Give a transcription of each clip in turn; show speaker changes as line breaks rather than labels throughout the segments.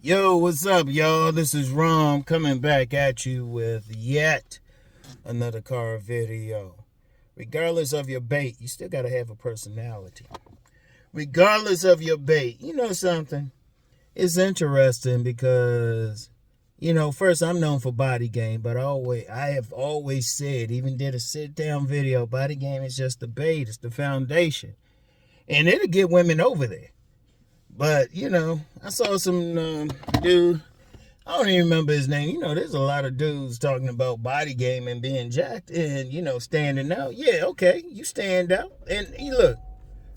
Yo, what's up, y'all? This is Rom coming back at you with yet another car video. Regardless of your bait, you still got to have a personality. Regardless of your bait, you know something? It's interesting because, first I'm known for body game, but I have always said, even did a sit-down video, body game is just the bait, it's the foundation. And it'll get women over there. But, I saw some dude, I don't even remember his name. There's a lot of dudes talking about body game and being jacked and, standing out. Yeah, okay, you stand out. And look,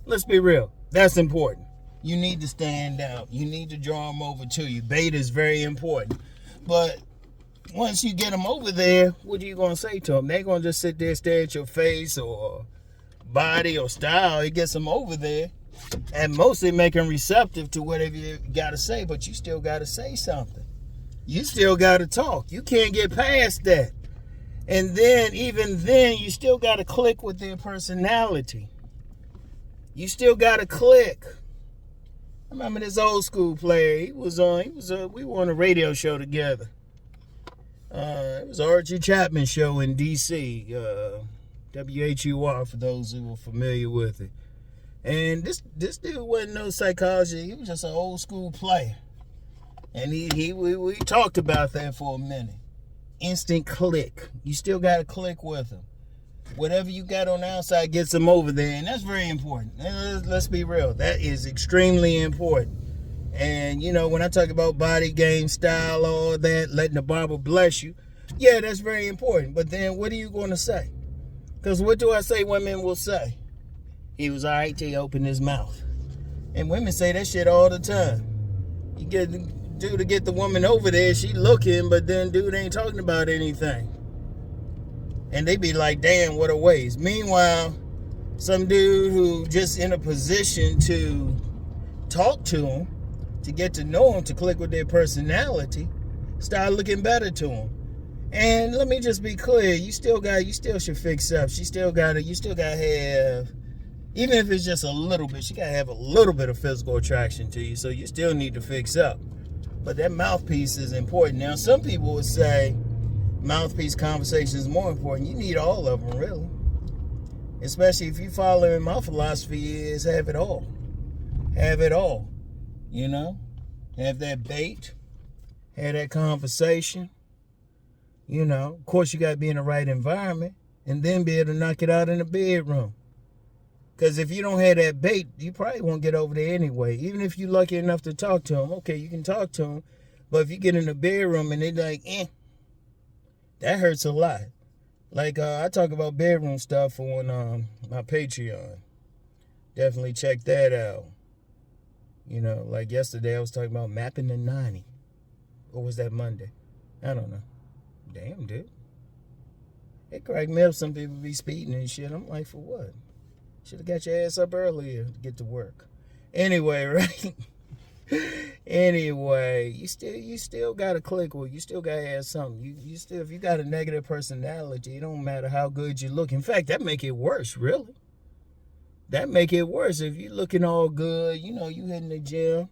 let's be real. That's important. You need to stand out. You need to draw them over to you. Bait is very important. But once you get them over there, what are you going to say to them? They're going to just sit there, stare at your face or body or style. It gets them over there. And mostly make them receptive to whatever you got to say, but you still got to say something. You still got to talk. You can't get past that. And then, even then, you still got to click with their personality. You still got to click. I remember this old school player. We were on a radio show together. It was an Archie Chapman show in D.C., WHUR, for those who are familiar with it. And this dude wasn't no psychologist. He was just an old school player. And we talked about that for a minute. Instant click. You still got to click with him. Whatever you got on the outside gets them over there. And that's very important. Let's be real. That is extremely important. And, when I talk about body game, style, all that, letting the barber bless you, yeah, that's very important. But then what are you going to say? Because what do I say women will say? He was all right till he opened his mouth. And women say that shit all the time. You get the dude to get the woman over there, she looking, but then dude ain't talking about anything. And they be like, damn, what a waste. Meanwhile, some dude who just in a position to talk to him, to get to know him, to click with their personality, start looking better to him. And let me just be clear, you still should fix up. You still gotta have, even if it's just a little bit, she got to have a little bit of physical attraction to you. So you still need to fix up. But that mouthpiece is important. Now, some people would say mouthpiece conversation is more important. You need all of them, really. Especially if you following my philosophy is have it all. Have it all. Have that bait. Have that conversation. Of course, you got to be in the right environment. And then be able to knock it out in the bedroom. Because if you don't have that bait, you probably won't get over there anyway. Even if you're lucky enough to talk to them, okay, you can talk to them. But if you get in the bedroom and they're like, that hurts a lot. Like, I talk about bedroom stuff on my Patreon. Definitely check that out. Like yesterday I was talking about mapping the 90. Or was that Monday? I don't know. Damn, dude. It cracked me up. Some people be speeding and shit. I'm like, for what? Should have got your ass up earlier to get to work. Anyway, right? Anyway, you still gotta click with. You still gotta have something. You still, if you got a negative personality, it don't matter how good you look. In fact, that make it worse, really. That make it worse. If you looking all good, you hitting the gym.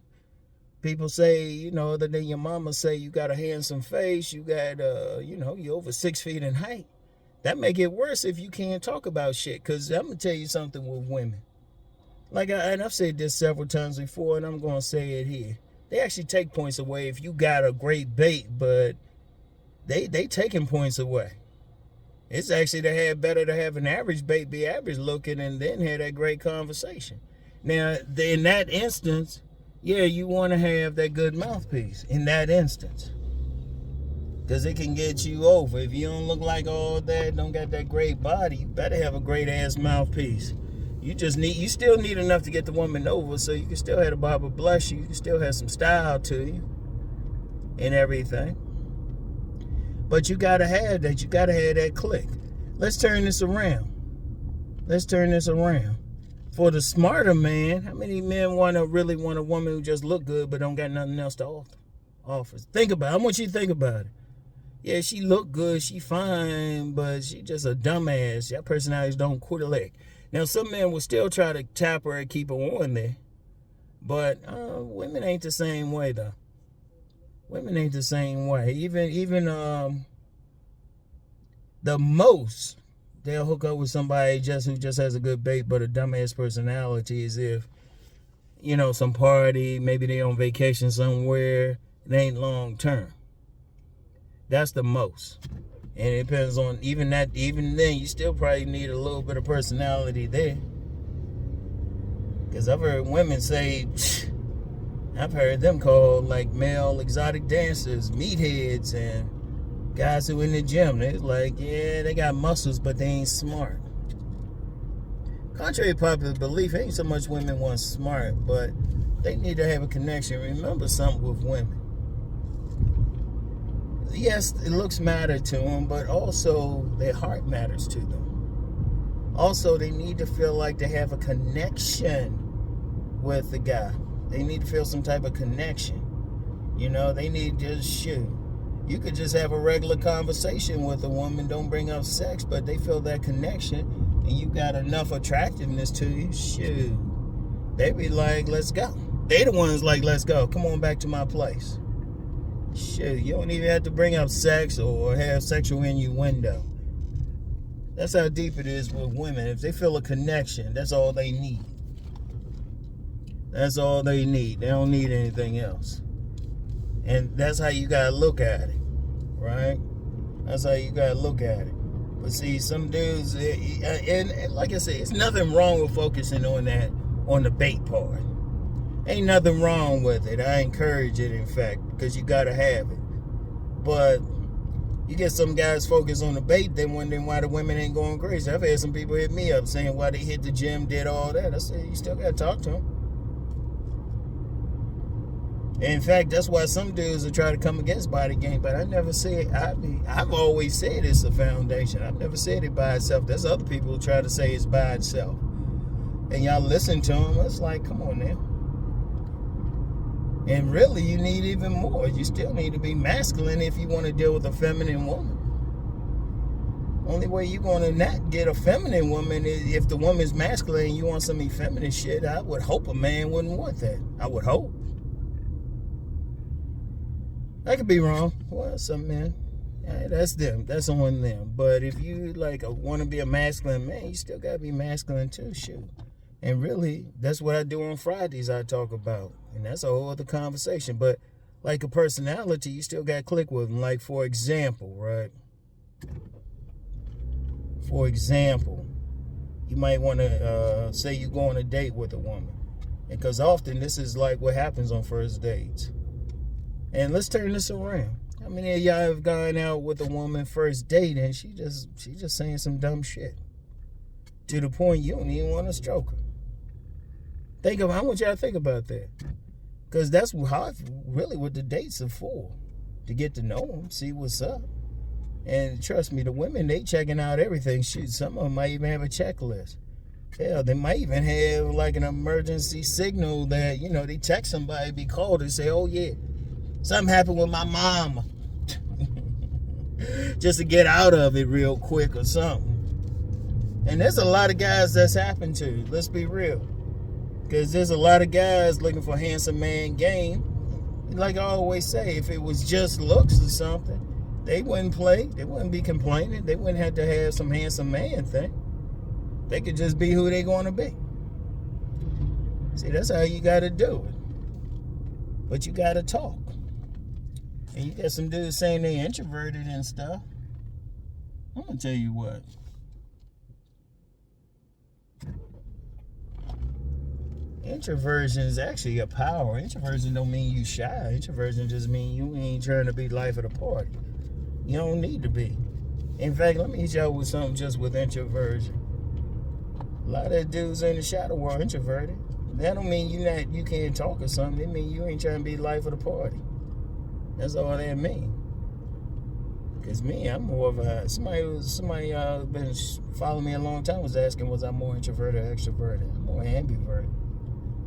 People say, other than your mama say you got a handsome face, you got you over 6 feet in height. That make it worse if you can't talk about shit. Because I'm going to tell you something with women. And I've said this several times before, and I'm going to say it here. They actually take points away if you got a great bait, but they taking points away. It's actually better to have an average bait, be average looking, and then have that great conversation. Now, in that instance, yeah, you want to have that good mouthpiece in that instance. Because it can get you over. If you don't look like all that, don't got that great body, you better have a great ass mouthpiece. You still need enough to get the woman over, so you can still have the barber bless you. You can still have some style to you and everything. But you gotta have that. You gotta have that click. Let's turn this around. For the smarter man, how many men really want a woman who just look good but don't got nothing else to offer? Think about it. I want you to think about it. Yeah, she look good, she fine, but she just a dumbass. Your personalities don't click. Now, some men will still try to tap her and keep her on there. But women ain't the same way, though. Women ain't the same way. Even the most they'll hook up with somebody who just has a good bait but a dumbass personality, as if, some party, maybe they on vacation somewhere. It ain't long term. That's the most. And it depends on even then you still probably need a little bit of personality there. Because I've heard women say, I've heard them called like male exotic dancers, meatheads, and guys who in the gym. They're like, yeah, they got muscles, but they ain't smart. Contrary to popular belief, ain't so much women want smart, but they need to have a connection. Remember something with women. Yes, the looks matter to them, but also their heart matters to them. Also, they need to feel like they have a connection with the guy. They need to feel some type of connection. They need to shoot. You could just have a regular conversation with a woman, don't bring up sex, but they feel that connection, and you got enough attractiveness to you, shoot. They be like, let's go. They the ones like, let's go. Come on back to my place. Shoot, you don't even have to bring up sex or have sexual innuendo. That's how deep it is with women. If they feel a connection, that's all they need. That's all they need. They don't need anything else. And that's how you gotta look at it, right? That's how you gotta look at it. But see, some dudes, and like I said, it's nothing wrong with focusing on the bait part. Ain't nothing wrong with it. I encourage it, in fact, because you gotta have it. But you get some guys focused on the bait, they wondering why the women ain't going crazy. I've had some people hit me up saying why they hit the gym, did all that. I said, you still gotta talk to them. In fact, that's why some dudes will try to come against body game, but I never say it. I've always said it's a foundation. I've never said it by itself. There's other people who try to say it's by itself. And y'all listen to them, it's like, come on now. And really, you need even more. You still need to be masculine if you want to deal with a feminine woman. Only way you're going to not get a feminine woman is if the woman's masculine and you want some effeminate shit. I would hope a man wouldn't want that. I would hope. I could be wrong. Well, some men, that's them. That's on them. But if you want to be a masculine man, you still got to be masculine too, shoot. And really, that's what I do on Fridays I talk about. And that's a whole other conversation. But like a personality, you still got to click with them. Like, for example, right? For example, you might want to say you go on a date with a woman. Because often this is like what happens on first dates. And let's turn this around. How many of y'all have gone out with a woman first date and she just saying some dumb shit to the point you don't even want to stroke her? I want y'all to think about that, because that's really what the dates are for, to get to know them, see what's up. And trust me, the women, they checking out everything. Shoot, some of them might even have a checklist. Hell, they might even have like an emergency signal that they text somebody, be called, and say, oh yeah, something happened with my mama. Just to get out of it real quick or something. And there's a lot of guys that's happened to. Let's be real. Because there's a lot of guys looking for handsome man game. Like I always say, if it was just looks or something, they wouldn't play. They wouldn't be complaining. They wouldn't have to have some handsome man thing. They could just be who they going to be. See, that's how you got to do it. But you got to talk. And you got some dudes saying they introverted and stuff. I'm going to tell you what. Introversion is actually a power. Introversion don't mean you shy. Introversion just mean you ain't trying to be life of the party. You don't need to be. In fact, let me hit y'all with something just with introversion. A lot of dudes in the shadow world introverted. That don't mean you can't talk or something. It mean you ain't trying to be life of the party. That's all that mean. Cause me, I'm more of a somebody been following me a long time was asking, was I more introverted or extroverted? I'm more ambivert.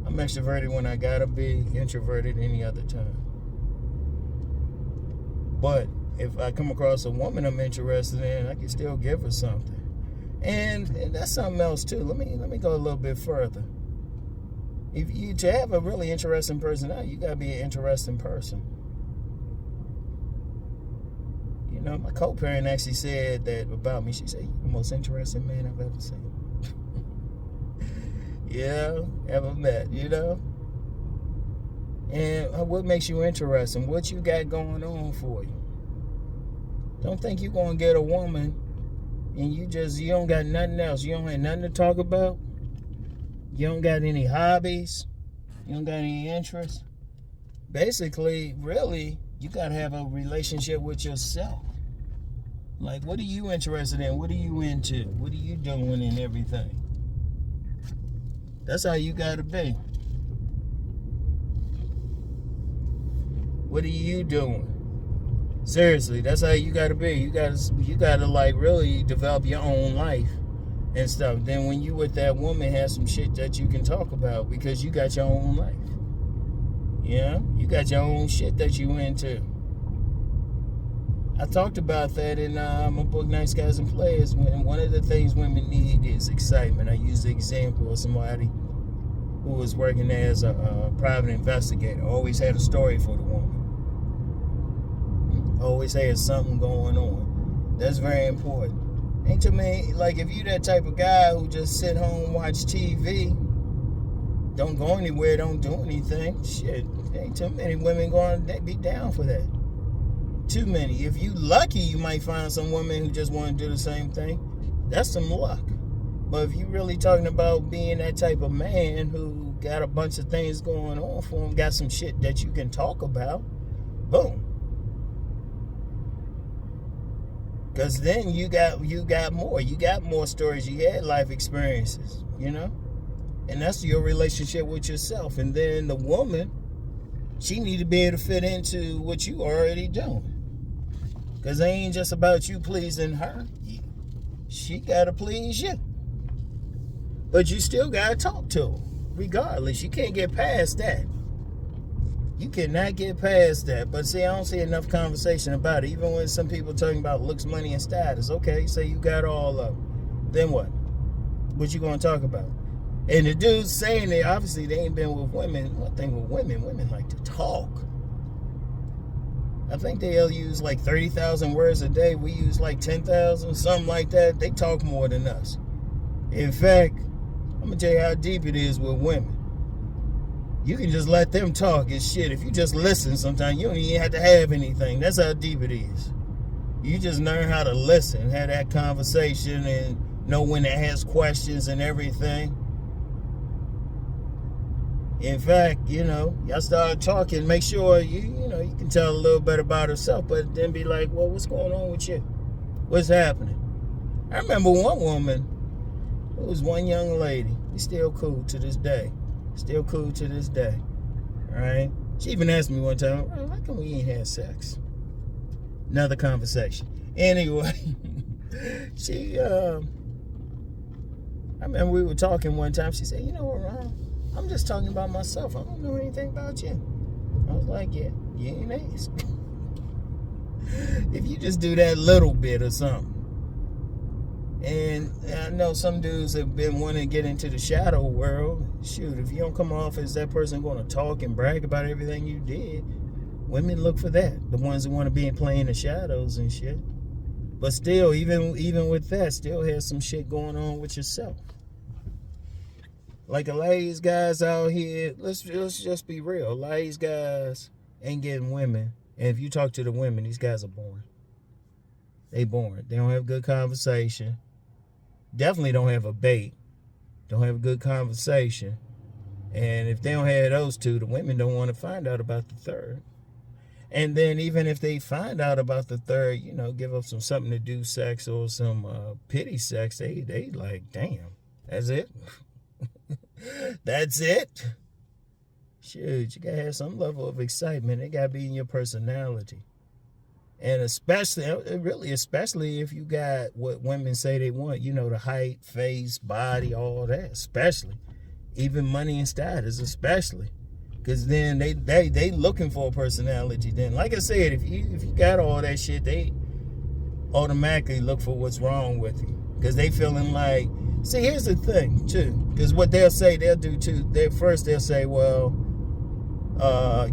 I'm extroverted when I gotta be, introverted any other time. But if I come across a woman I'm interested in, I can still give her something. And that's something else too. Let me go a little bit further. To have a really interesting personality, you gotta be an interesting person. my co-parent actually said that about me. She said, "You're the most interesting man I've ever seen." Yeah, ever met, And what makes you interesting? What you got going on for you? Don't think you're going to get a woman and you don't got nothing else. You don't have nothing to talk about. You don't got any hobbies. You don't got any interests. Basically, really, you got to have a relationship with yourself. Like, what are you interested in? What are you into? What are you doing and everything? That's how you got to be. What are you doing? Seriously, that's how you got to be. You got to like really develop your own life and stuff. Then when you with that woman, have some shit that you can talk about because you got your own life. Yeah, you got your own shit that you into. I talked about that in my book, Nice Guys and Players. And one of the things women need is excitement. I used the example of somebody who was working as a private investigator. Always had a story for the woman. Always had something going on. That's very important. Ain't too many, like if you that type of guy who just sit home, watch TV, don't go anywhere, don't do anything, shit, ain't too many women going to be down for that. Too many. If you lucky, you might find some women who just want to do the same thing. That's some luck. But if you really talking about being that type of man who got a bunch of things going on for him, got some shit that you can talk about, boom. Because then you got more. You got more stories. You had life experiences, And that's your relationship with yourself. And then the woman, she need to be able to fit into what you already doing. Because it ain't just about you pleasing her. She got to please you. But you still got to talk to her. Regardless, you can't get past that. You cannot get past that. But see, I don't see enough conversation about it. Even when some people talking about looks, money, and status. Okay, say you got all of them. Then what? What you going to talk about? And the dudes saying that obviously they ain't been with women. One thing with women like to talk. I think they'll use like 30,000 words a day. We use like 10,000, something like that. They talk more than us. In fact, I'm going to tell you how deep it is with women. You can just let them talk and shit. If you just listen sometimes, you don't even have to have anything. That's how deep it is. You just learn how to listen, have that conversation, and know when it has questions and everything. In fact, y'all start talking, make sure you can tell a little bit about herself, but then be like, well, what's going on with you? What's happening? I remember one woman, it was one young lady. We still cool to this day. Still cool to this day. All right? She even asked me one time, how come we ain't had sex? Another conversation. Anyway, I remember we were talking one time. She said, you know what, Ron? I'm just talking about myself. I don't know anything about you. I was like, yeah, you ain't asked. If you just do that little bit or something. And I know some dudes have been wanting to get into the shadow world. Shoot, if you don't come off as that person going to talk and brag about everything you did, women look for that. The ones who want to be playing the shadows and shit. But still, even with that, still has some shit going on with yourself. Like a lot of these guys out here, let's just be real. A lot of these guys ain't getting women. And if you talk to the women, these guys are boring. They boring. They don't have good conversation. Definitely don't have a bait. Don't have a good conversation. And if they don't have those two, the women don't want to find out about the third. And then even if they find out about the third, give up something to do sex or some pity sex, they like, damn, that's it? That's it? Shoot, you gotta have some level of excitement. It gotta be in your personality. And especially if you got what women say they want, the height, face, body, all that, especially. Even money and status, especially. Because then they looking for a personality then. Like I said, if you got all that shit, they automatically look for what's wrong with you. Because they feeling like, see, here's the thing, too. Because what they'll do, too, they'll say, well,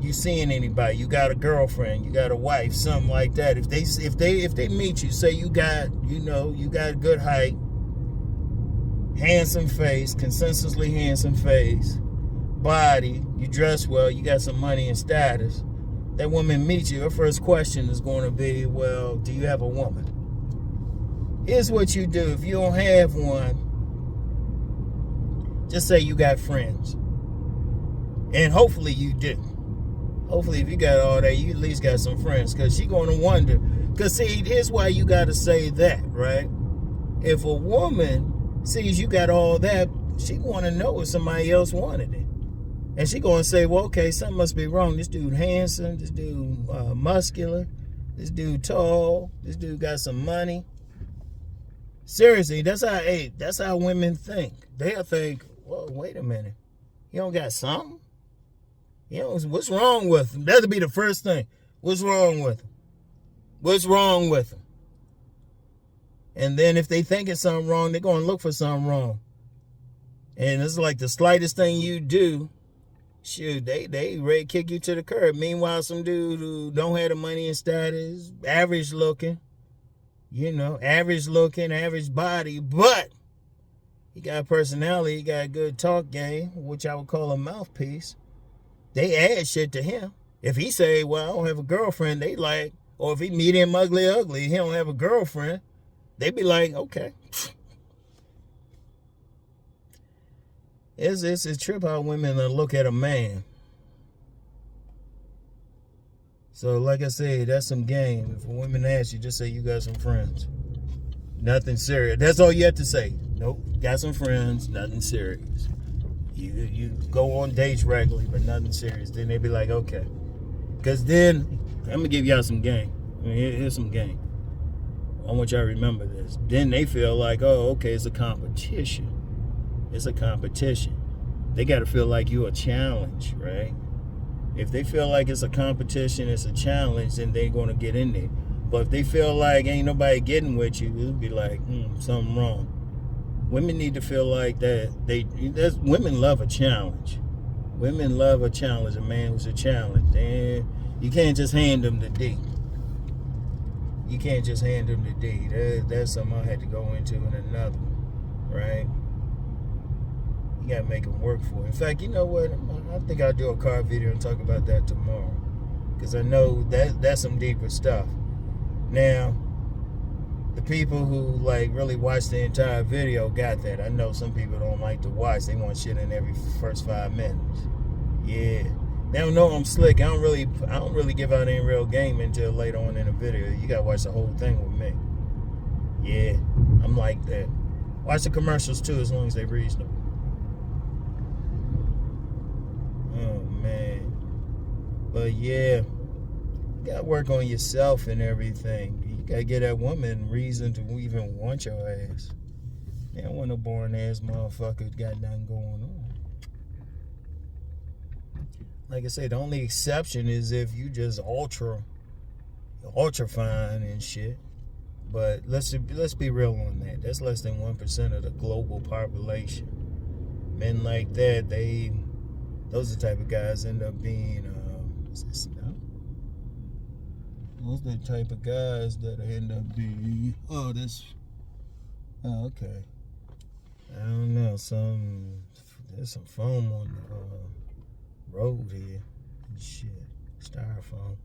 you seeing anybody, you got a girlfriend, you got a wife, something like that. If they meet you, say you got good height, handsome face, consensusly handsome face, body, you dress well, you got some money and status. That woman meets you, her first question is going to be, well, do you have a woman? Here's what you do. If you don't have one, just say you got friends. And hopefully you do. Hopefully if you got all that, you at least got some friends. Because she's going to wonder. Because see, here's why you got to say that, right? If a woman sees you got all that, she want to know if somebody else wanted it. And she going to say, well, okay, something must be wrong. This dude handsome. This dude muscular. This dude tall. This dude got some money. Seriously, that's how women think. They'll think, whoa, wait a minute. You don't got something? What's wrong with him? That'll be the first thing. What's wrong with him? What's wrong with him? And then if they think it's something wrong, they're going to look for something wrong. And it's like the slightest thing you do, shoot, they ready to kick you to the curb. Meanwhile, some dude who don't have the money and status, average looking, average looking, average body, but he got personality, he got a good talk game, which I would call a mouthpiece. They add shit to him. If he say, well, I don't have a girlfriend, they like, or if he meet him ugly, he don't have a girlfriend, they be like, okay. It's a trip how women look at a man. So like I said, that's some game. If a woman asks you, just say you got some friends. Nothing serious. That's all you have to say. Nope, got some friends, nothing serious. You go on dates regularly, but nothing serious. Then they be like, okay. Because then, I'm going to give y'all some game. Here's some game. I want y'all to remember this. Then they feel like, oh, okay, it's a competition. It's a competition. They got to feel like you a challenge, right? If they feel like it's a competition, it's a challenge, then they're going to get in there. But if they feel like ain't nobody getting with you, it'll be like, something wrong. Women need to feel like that. Women love a challenge. Women love a challenge. A man who's a challenge. And you can't just hand them the D. You can't just hand them the D. That's something I had to go into in another one, right? You gotta make them work for it. In fact, you know what? I think I'll do a car video and talk about that tomorrow. Because I know that's some deeper stuff. Now, the people who really watch the entire video got that. I know some people don't like to watch. They want shit in every first 5 minutes. Yeah. They don't know I'm slick. I don't really give out any real game until later on in the video. You gotta watch the whole thing with me. Yeah, I'm like that. Watch the commercials too, as long as they're reasonable. Oh man. But yeah, you gotta work on yourself and everything. You gotta get that woman reason to even want your ass. They don't want no boring ass motherfucker got nothing going on. Like I said, the only exception is if you just ultra fine and shit. But let's be real on that. That's less than 1% of the global population. Men like that, those are the type of guys end up being those are the type of guys that end up being okay. I don't know, there's some foam on the road here. Shit. Styrofoam.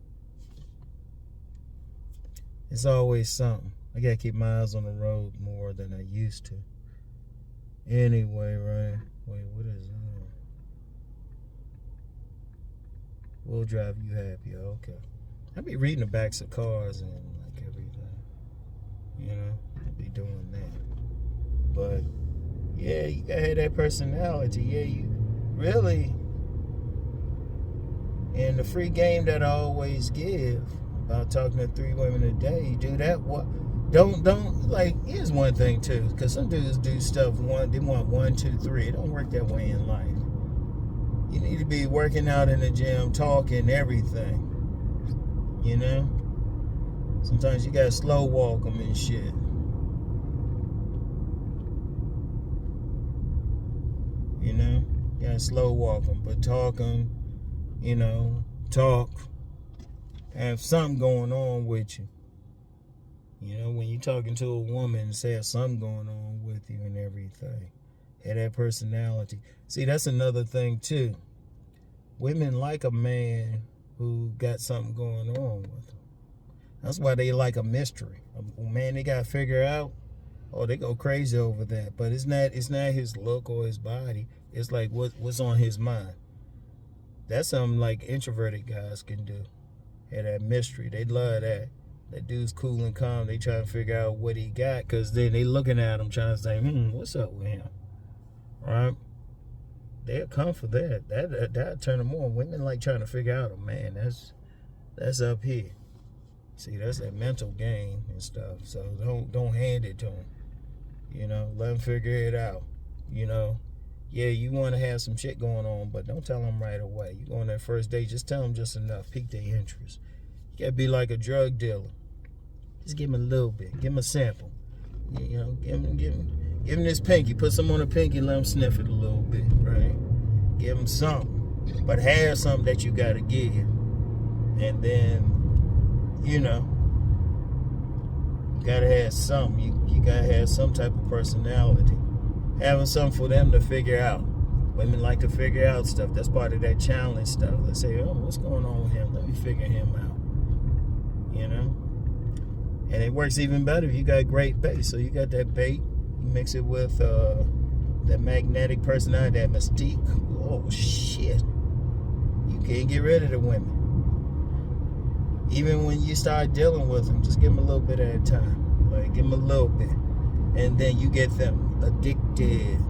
It's always something. I gotta keep my eyes on the road more than I used to. Anyway, right? Wait, what is that? We'll drive you happy. Okay. I be reading the backs of cars and everything. I be doing that. But yeah, you gotta have that personality. Yeah, you really. And the free game that I always give about talking to 3 women a day, you do that. What? Don't here's one thing too, because some dudes do stuff they want 1, 2, 3. It don't work that way in life. You need to be working out in the gym, talking, everything. Sometimes you gotta slow walk them and shit. You gotta slow walk them, but talk them. you know, talk, have something going on with you. You know, when you're talking to a woman, say have something going on with you and everything. Have that personality. See, that's another thing too. Women like a man who got something going on with them. That's why they like a mystery. A man they got to figure out. Oh, they go crazy over that. But it's not his look or his body. It's like what's on his mind. That's something like introverted guys can do. Have that mystery. They love that. That dude's cool and calm. They try to figure out what he got, because then they looking at him trying to say, what's up with him? Right? They'll come for that. That'll turn them on. Women like trying to figure out a man. That's up here. See, that's that mental game and stuff. So don't hand it to them. You know, let them figure it out. You know, yeah, you want to have some shit going on, but don't tell them right away. You go on that first date, just tell them just enough, pique their interest. You gotta be like a drug dealer. Just give them a little bit. Give them a sample. You know, give them this pinky. Put some on the pinky, let them sniff it a little bit, right? Give them something. But have something that you gotta give. And then, you know, you gotta have something. You gotta have some type of personality. Having something for them to figure out. Women like to figure out stuff. That's part of that challenge stuff. Let's say, oh, what's going on with him? Let me figure him out. You know? And it works even better if you got great bait. So you got that bait, you mix it with that magnetic personality, that mystique. Oh, shit. You can't get rid of the women. Even when you start dealing with them, just give them a little bit at a time. Like, give them a little bit. And then you get them addicted.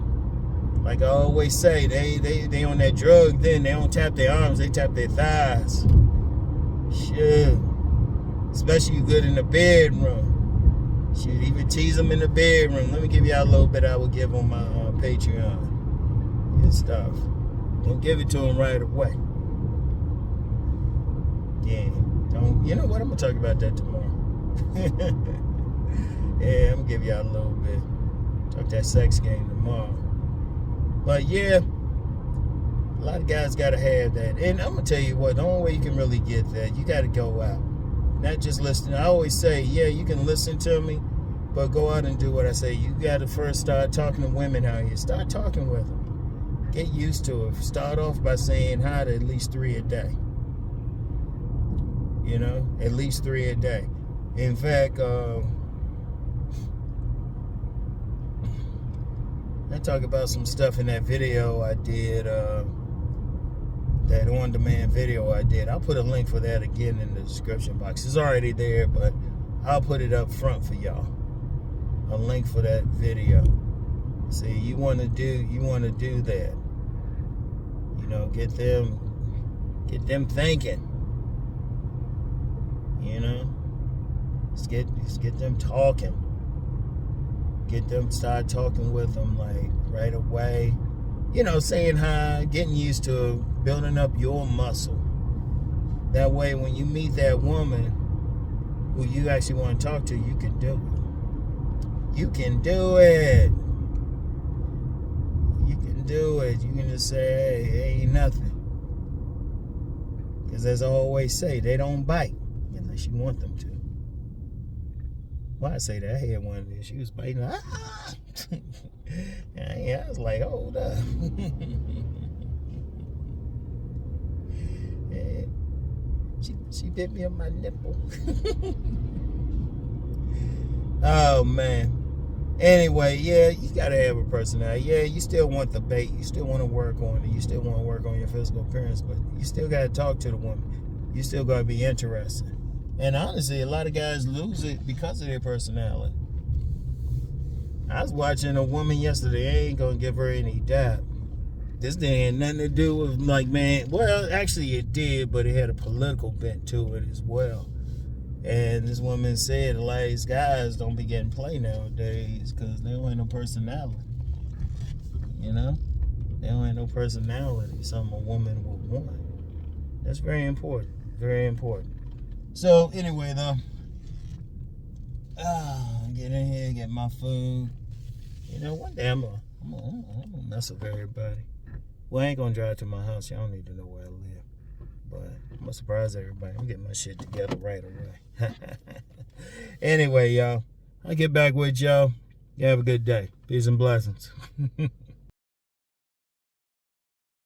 Like I always say, they on that drug, then they don't tap their arms, they tap their thighs. Shit. Especially you good in the bedroom. Shit, even tease them in the bedroom. Let me give y'all a little bit I would give on my Patreon and stuff. Don't give it to them right away. Yeah. Don't. You know what? I'm gonna talk about that tomorrow. Yeah, I'm gonna give y'all a little bit. Talk that sex game tomorrow. But yeah, a lot of guys gotta have that. And I'm gonna tell you what, the only way you can really get that, you gotta go out. Not just listen. I always say, yeah, you can listen to me, but go out and do what I say. You gotta first start talking to women out here. Start talking with them. Get used to it. Start off by saying hi to at least 3 a day. You know, at least 3 a day. In fact, I talk about some stuff in that video I did, that on-demand video I did. I'll put a link for that again in the description box. It's already there, but I'll put it up front for y'all. A link for that video. See, you want to do that. You know, get them thinking. You know, just get them talking. Get them, start talking with them like right away. You know, saying hi, getting used to building up your muscle. That way, when you meet that woman who you actually want to talk to, you can do it. You can do it. You can do it. You can just say, hey, it ain't nothing. Because as I always say, they don't bite unless you want them to. Why I say that? I had one of these. She was biting. Ah! I was like, hold up. Yeah. She bit me on my nipple. Oh, man. Anyway, yeah, you got to have a personality. Yeah, you still want the bait. You still want to work on it. You still want to work on your physical appearance, but you still got to talk to the woman. You still got to be interested. And honestly, a lot of guys lose it because of their personality. I was watching a woman yesterday. I ain't going to give her any doubt. This thing had nothing to do with, like, man, well, actually it did, but it had a political bent to it as well. And this woman said a lot of these guys don't be getting played nowadays because they don't have no personality. You know? They don't have no personality. Something a woman would want. That's very important. Very important. So, anyway, though, get in here, get my food. You know, one day I'm gonna mess with everybody. Well, I ain't gonna drive to my house. Y'all don't need to know where I live. gonna surprise everybody. I'm getting my shit together right away. Anyway, y'all, I'll get back with y'all. You have a good day. Peace and blessings.